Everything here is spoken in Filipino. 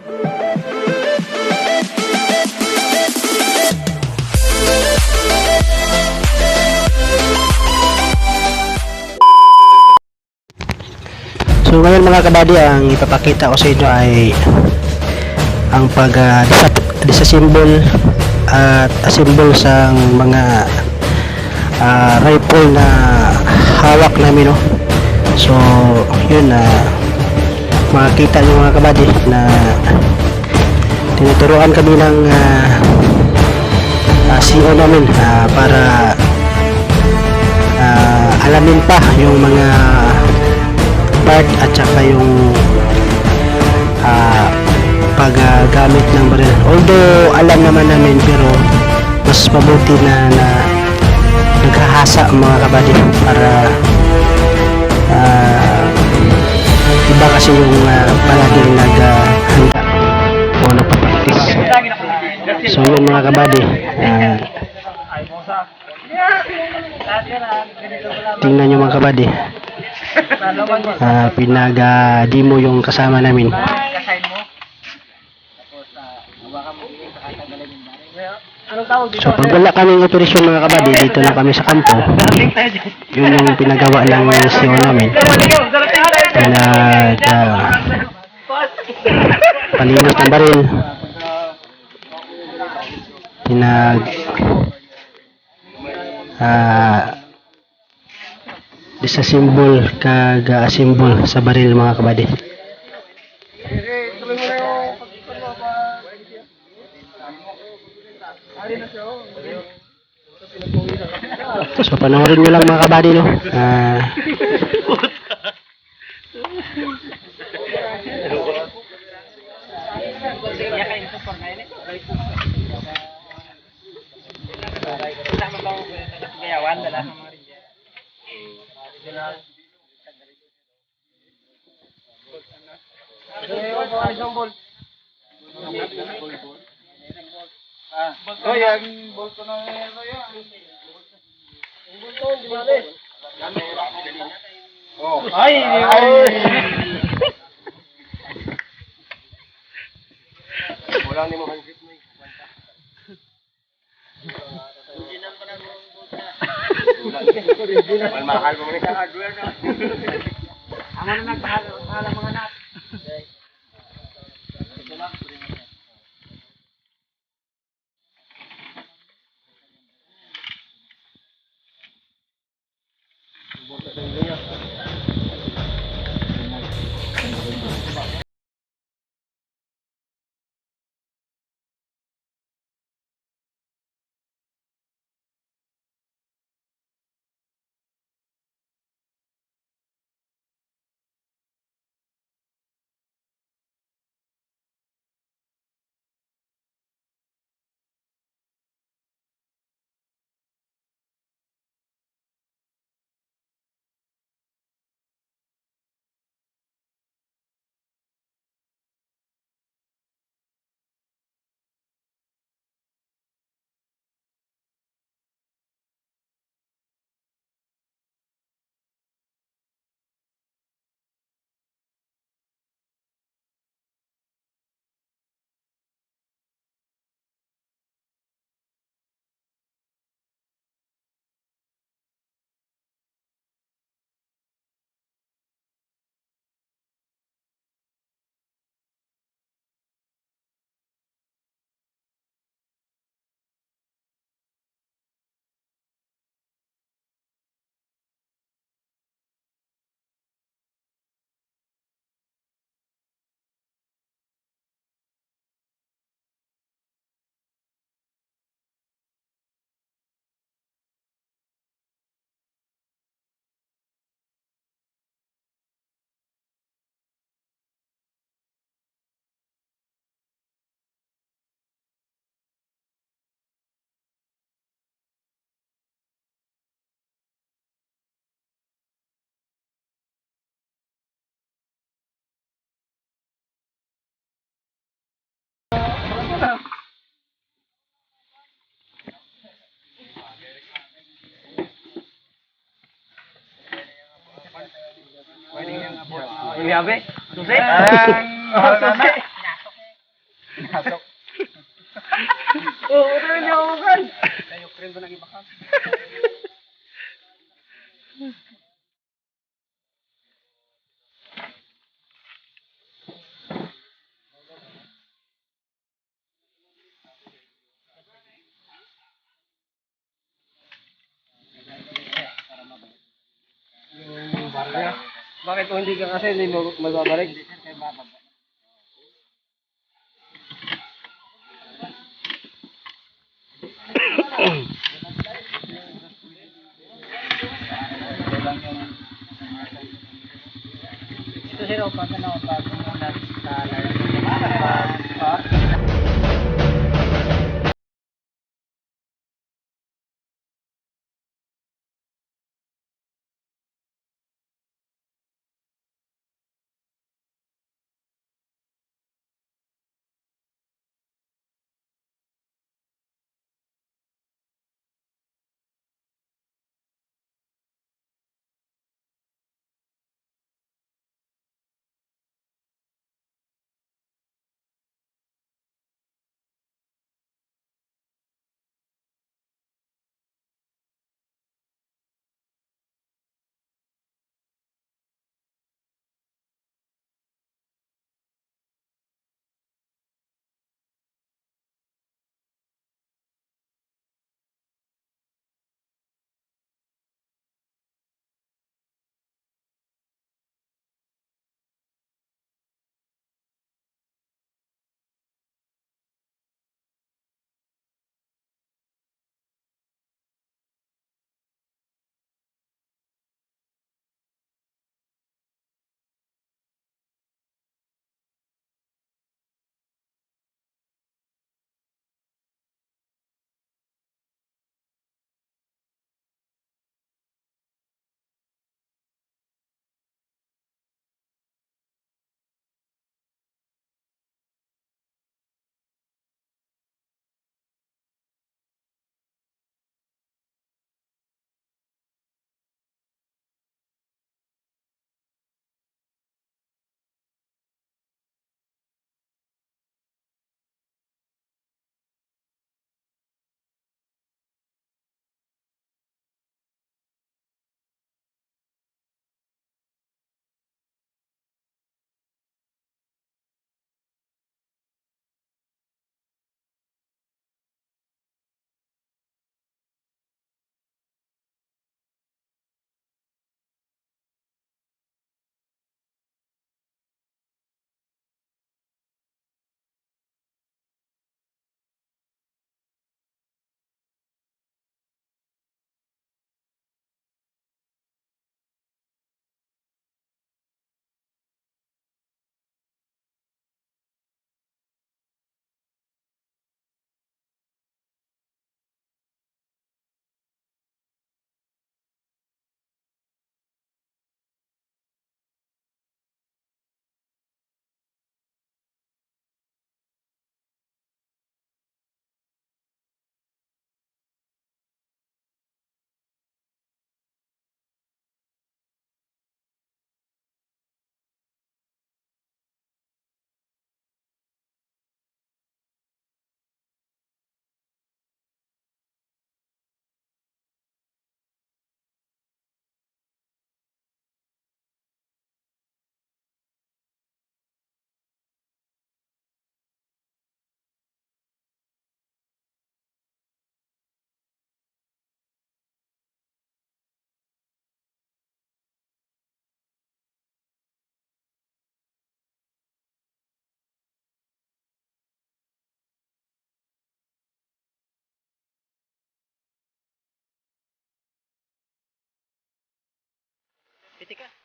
So ngayon mga kabady, ang ipapakita ko sa inyo ay ang pag-disassemble at assemble sa mga rifle na hawak namin, no? So yun, makikita nyo mga kabady na tinuturuan kami ng CO namin para alamin pa yung mga part at saka yung paggamit ng baril. Although alam naman namin, pero mas mabuti na naghahasa mga kabady para iba kasi yung palaging naghanda o nagpa-practice. So yun mga kabady, tingnan nyo mga kabady, pinag-demo yung kasama namin. So pag wala kaming operasyon mga kabady, dito lang kami sa kampo. Yun yung pinagawa ng CEO namin. Palinis ng baril, disassemble assemble sa baril mga kabady. So panoorin nyo lang mga kabady, no? Oh, yan. Bolt ko na yan. Oh. Ay! Walang ni mo hangkit mo. Mahal mo ka hardware na. Amo na nagbahala mga anak. Grabe. Susi. Pasok. Oo, ito yung ako kan. Tayo, friend ko nang ibakang. Yung barya. Bakit kung hindi ka kasi hindi mo magbabalik? Ito sila pag ano, pag muna sa Piti ka.